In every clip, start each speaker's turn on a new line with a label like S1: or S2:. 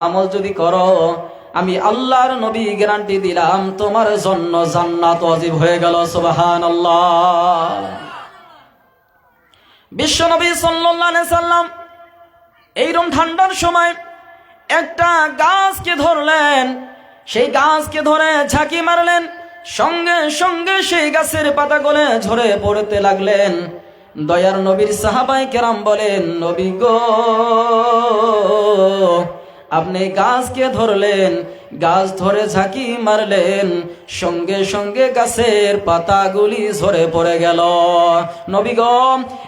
S1: আমল যদি করো, আমি আল্লাহর নবী গ্যারান্টি দিলাম তোমার জন্য জান্নাত ওয়াজিব হয়ে গেল। সুবহানাল্লাহ। বিশ্ব নবী সাল্লাল্লাহু আলাইহি সাল্লাম এইরকম ঠান্ডার সময় একটা গাছকে ধরলেন, সেই গাছকে ধরে ঝাঁকি মারলেন, সঙ্গে সঙ্গে সেই গাছের পাতা গলে ঝরে পড়তে লাগলেন। দয়ার নবীর সাহাবায়ে কেরাম বলেন, নবী গো, আপনি গাছকে ধরলেন, গাছ ধরে ঝাঁকি মারলেন, সঙ্গে সঙ্গে গাছের পাতাগুলি ঝরে পড়ে গেল। নবী গো,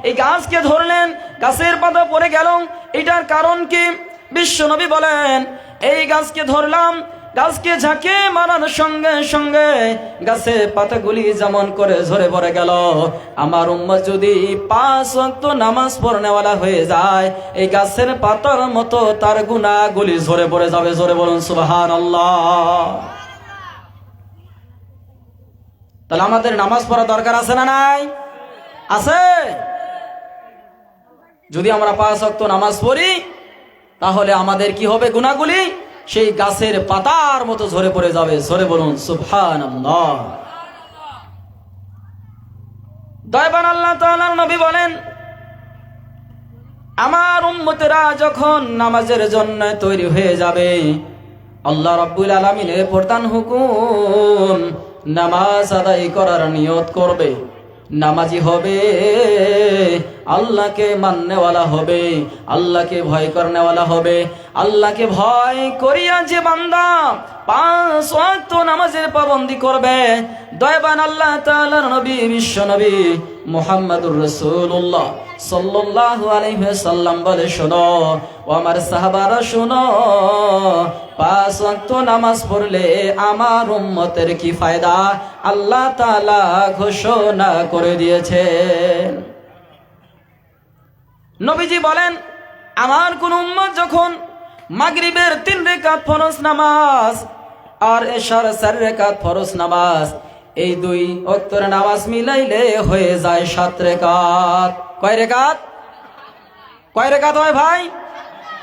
S1: এই গাছকে ধরলেন, গাছের পাতা পড়ে গেল, এটার কারণ কি? বিশ্ব নবী বলেন, এই গাছকে ধরলাম, গাছকে ঝাঁকে মারার সঙ্গে সঙ্গে গাছের পাতাগুলি যেমন করে ঝরে পড়ে গেল, আমার উম্মত যদি 5 ওয়াক্ত নামাজ পড়নেওয়ালা হয়ে যায়, এই গাছের পাতার মতো তার গুনাহগুলি ঝরে পড়ে যাবে। জোরে বলুন সুবহানাল্লাহ। তাহলে আমাদের নামাজ পড়া দরকার আছে না নাই? আছে। যদি আমরা 5 ওয়াক্ত নামাজ পড়ি, তাহলে আমাদের কি হবে? গুনাহগুলি সেই গাছের পাতার মতো ঝরে পড়ে যাবে। ঝরে বলুন সুবহানাল্লাহ। দয়াবান আল্লাহ তাআলার নবী বলেন, আমার উম্মতেরা যখন নামাজের জন্য তৈরি হয়ে যাবে, আল্লাহ রাব্বুল আলামিনের প্রধান হুকুম, নামাজ আদায় করার নিয়ত করবে, নামাজি হবে, আল্লাহকে মাননেওয়ালা হবে, আল্লাহকে ভয় করনেওয়ালা হবে। আল্লাহকে ভয় করিয়া যে বান্দা 5 ওয়াক্ত নামাজের পাবন্দি করবে, দয়াবান আল্লাহ তাআলার নবী বিশ্ব নবী মুহাম্মদুর রাসূলুল্লাহ সাল্লাল্লাহু আলাইহি ওয়াসাল্লাম বলে, শোনো ও আমার সাহাবারা, শোনো, 5 ওয়াক্ত নামাজ পড়লে আমার উম্মতের কি ফায়দা আল্লাহ তাআলা ঘোষণা করে দিয়েছেন। নবীজি বলেন, আমার কোন উম্মত যখন মাগরিবের 3 রাকাত ফরজ নামাজ আর এশার 4 রাকাত ফরজ নামাজ, এই 2 ওয়াক্তের নামাজ মিলাইলে হয়ে যায় 7 রাকাত। কয় রাকাত? কয় রাকাত হয় ভাই?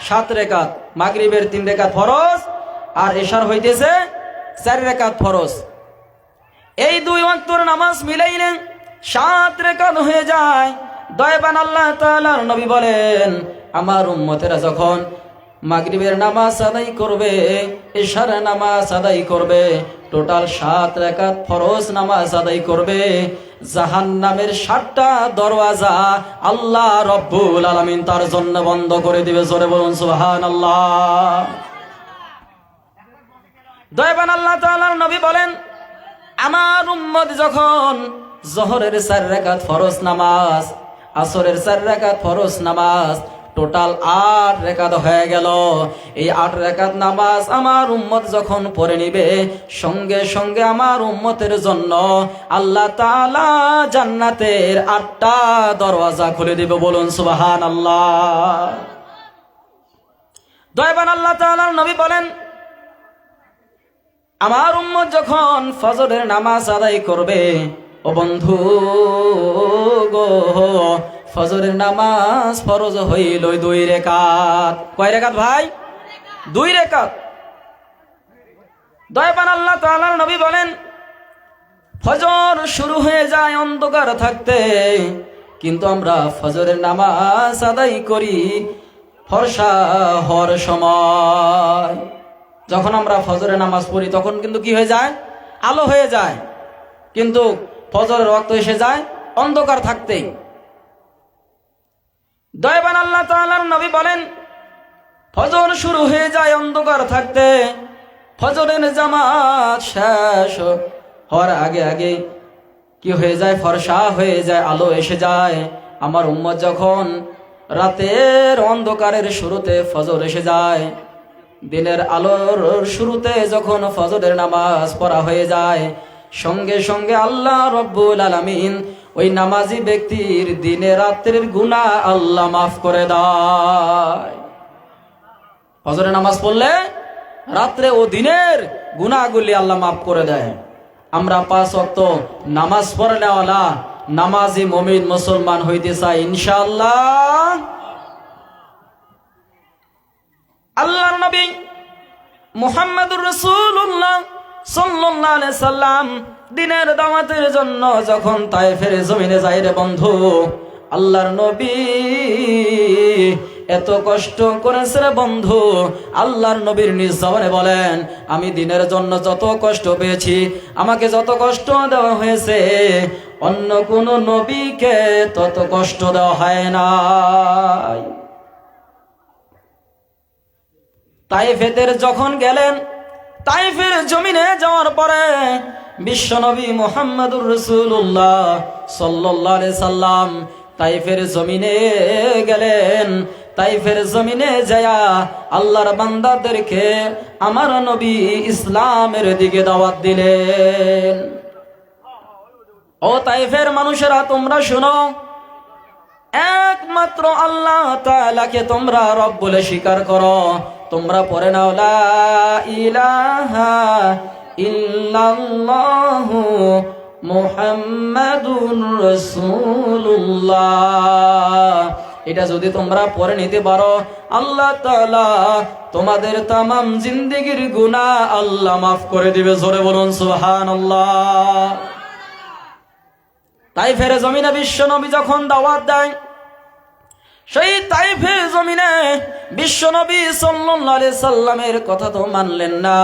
S1: 7 রাকাত। মাগরিবের 3 রাকাত ফরজ আর এশার হইতেছে 4 রাকাত ফরজ। এই 2 ওয়াক্তের নামাজ মিলাইলে 7 রাকাত হয়ে যায়। দয়াবান আল্লাহ তাআলার নবী বলেন, আমার উম্মতেরা যখন মাগরিবের নামাজ আদায় করবে, এশার নামাজ আদায় করবে, টোটাল 7 রাকাত ফরজ নামাজ আদায় করবে, জাহান্নামের 7টা দরওয়াজা আল্লাহ রব্বুল আলামিন তার জন্য বন্ধ করে দিবে। জোরে বলুন সুবহানাল্লাহ। দয়াবান আল্লাহ তাআলার নবী বলেন, আমার উম্মত যখন যোহরের 4 রাকাত ফরজ নামাজ, আসরের 4 রাকাত ফরজ নামাজ, টোটাল 8 রাকাত হয়ে গেল, এই 8 রাকাত নামাজ আমার উম্মত যখন পড়ে নিবে, সঙ্গে সঙ্গে আমার উম্মতের জন্য আল্লাহ তাআলা জান্নাতের 8টা দরওয়াজা খুলে দিবে। বলুন সুবহানাল্লাহ। দয়াবান আল্লাহ তাআলার নবী বলেন, আমার উম্মত যখন ফজরের নামাজ আদায় করবে, ও বন্ধু গো, ফজরের নামাজ ফরজ হইল 2 রাকাত। কয় রাকাত ভাই? 2 রাকাত। দয়াবান আল্লাহ তাআলার নবী বলেন, ফজর শুরু হয়ে যায় অন্ধকার থাকতে, কিন্তু আমরা ফজরের নামাজ আদায় করি ফর্সা হওয়ার সময়। যখন আমরা ফজরের নামাজ পড়ি তখন কিন্তু কি হয়ে যায়? আলো হয়ে যায়, কিন্তু ফজরের ওয়াক্ত এসে যায় অন্ধকার থাকতেই। দয়াবান আল্লাহ তাআলার নবী বলেন, ফজর শুরু হয়ে যায় অন্ধকার থাকতে, ফজরের জামাত শেষ হওয়ার আগে আগে কি হয়ে যায়? ফর্সা হয়ে যায়, আলো এসে যায়। আমার উম্মত যখন রাতের অন্ধকারের শুরুতে ফজর এসে যায়, দিনের আলোর শুরুতে যখন ফজরের নামাজ পড়া হয়ে যায়, সঙ্গে সঙ্গে আল্লাহ রব্বুল আলামিন ওই নামাজি ব্যক্তির দিনে রাত্রির গুনাহ আল্লাহ মাফ করে দেয়। ফজরের নামাজ পড়লে রাত্রে ও দিনের গুনাহগুলি আল্লাহ মাফ করে দেয়। আমরা 5 ওয়াক্ত নামাজ পড়নেওয়ালা নামাজি মুমিন মুসলমান হইতে চাই ইনশাআল্লাহ। আল্লাহর নবী মুহাম্মাদুর রাসূলুল্লাহ সাল্লাল্লাহু আলাইহি সাল্লাম দিনের দাওয়াতের জন্য যখন তায়েফের জমিনে যায় রে বন্ধু, আল্লাহর নবী এত কষ্ট করেছে রে বন্ধু। আল্লাহর নবীর নিজ জবানে বলেন, আমি দিনের জন্য যত কষ্ট পেয়েছি, আমাকে যত কষ্ট দেওয়া হয়েছে, অন্য কোন নবীকে তত কষ্ট দেওয়া হয় নাই। তায়েফের যখন গেলেন, তায়েফের জমিনে যাওয়ার পরে বিশ্বনবী মুহাম্মদুর রাসূলুল্লাহ সাল্লাল্লাহু আলাইহি সাল্লাম তায়েফের জমিনে গেলেন। তায়েফের জমিনে যায়া আল্লাহর বান্দাদেরকে আমার নবী ইসলামের দিকে দাওয়াত দিলেন। ও তায়েফের মানুষেরা, তোমরা শুনো, একমাত্র আল্লাহ তাআলাকে তোমরা রব বলে স্বীকার করো। তোমরা পড়ে নাও লা ইলাহা ইল্লাল্লাহু মুহাম্মাদুর রাসূলুল্লাহ। এটা যদি তোমরা পড়ে নিতে পারো, আল্লাহ তাআলা তোমাদের তামাম জিন্দেগির গুনাহ আল্লাহ মাফ করে দিবে। জোরে বলুন সুবহানাল্লাহ। তায়েফের জমিনে বিশ্বনবী যখন দাওয়াত দেয়, সেই তায়েফের জমিনে বিশ্বনবী সাল্লাল্লাহু আলাইহি সাল্লামের কথা তো মানলেন না।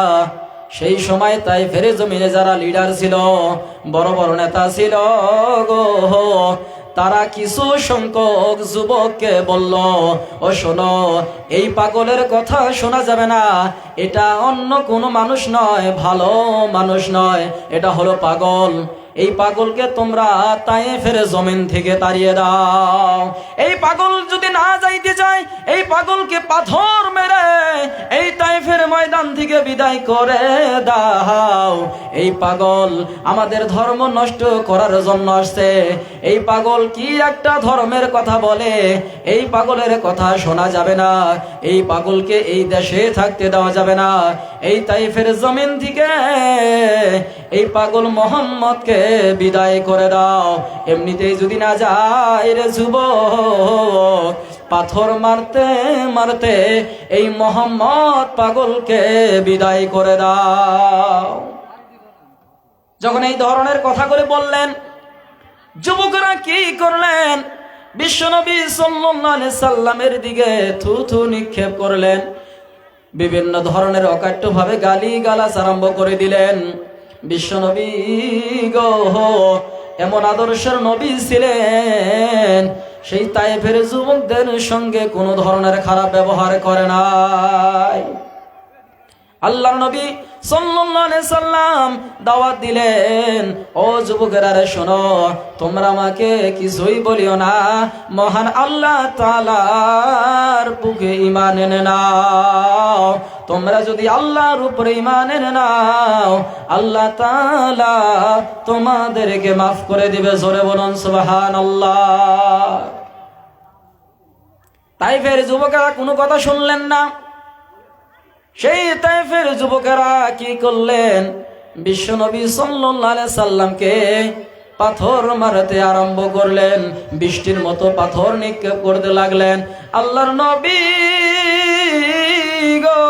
S1: সেই সময় তায়েফের জমিনে যারা লিডার ছিল, বড় বড় নেতা ছিল গো, তারা কিছু সংখ্যক যুবককে বলল, ও শোনো, এই পাগলের কথা শোনা যাবে না। এটা অন্য কোনো মানুষ নয়, ভালো মানুষ নয়, এটা হলো পাগল। এই পাগলকে তোমরা তায়েফের জমিন থেকে তাড়িয়ে দাও। এই পাগল যদি না যাইতে চায়, এই পাগলকে পাথর মেরে এই তায়েফের ময়দান থেকে বিদায় করে দাও। এই পাগল আমাদের ধর্ম নষ্ট করার জন্য আসছে। এই পাগল কি একটা ধর্মের কথা বলে, এই পাগলের কথা শোনা যাবে না। এই পাগলকে এই দেশে থাকতে দেওয়া যাবে না। এই তায়েফের জমিন থেকে এই পাগল মোহাম্মদকে বিদায় করে দাও। এমনিতেই যদি না যায় রে যুবক, পাথর মারতে মারতে এই মোহাম্মদ পাগলকে বিদায় করে দাও। যখন এই ধরনের কথাগুলি বললেন, যুবকরা কি করলেন? বিশ্বনবী সাল্লাল্লাহু আলাইহি সাল্লামের দিকে থুথু নিক্ষেপ করলেন, বিভিন্ন ধরনের অকাট্য ভাবে গালি গালাজ আরম্ভ করে দিলেন। বিশ্বনবী গো এমন আদর্শের নবী ছিলেন, সেই তায়েফের যুবকদের সঙ্গে কোনো ধরনের খারাপ ব্যবহার করে নাই। আল্লাহর নবী সাল্লাল্লাহু আলাইহি সাল্লাম দাওয়াত দিলেন, ও যুবকেরা রে শোনো, তোমরা আমাকে কিছুই বলিও না, মহান আল্লাহ তাআলার বুকে ঈমান এনে নাও। তোমরা যদি আল্লাহর উপরে ঈমান এনে নাও, আল্লাহ তাআলা তোমাদেরকে মাফ করে দিবে। জোরে বলুন সুবহানাল্লাহ। তায়েফের যুবকেরা কোনো কথা শুনলেন না। সেই তায়েফের যুবকেরা কি করলেন? বিশ্বনবী সাল্লাল্লাহু আলাইহি সাল্লামকে পাথর মারতে আরম্ভ করলেন, বৃষ্টির মতো পাথর নিক্ষেপ করতে লাগলেন। আল্লাহর নবী গো,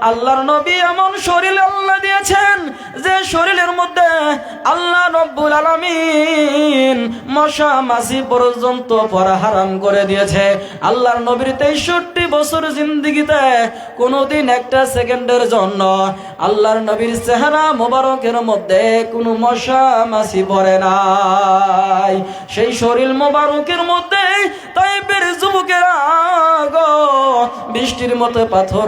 S1: আল্লাহর নবী এমন শরীর আল্লাহ দিয়েছেন, যে শরীরের মধ্যে আল্লাহ রব্বুল আলামিন মশা মাছি পর্যন্ত পড়া হারাম করে দিয়েছে। আল্লাহর নবীর 63 বছর জিন্দেগিতে কোনোদিন একটা সেকেন্ডের জন্য আল্লাহর নবীর চেহারা মোবারকের মধ্যে কোনো মশা মাছি পড়ে নাই। সেই শরীর মোবারকের মধ্যে তায়েফের যুবকেরা গো বৃষ্টির মতো পাথর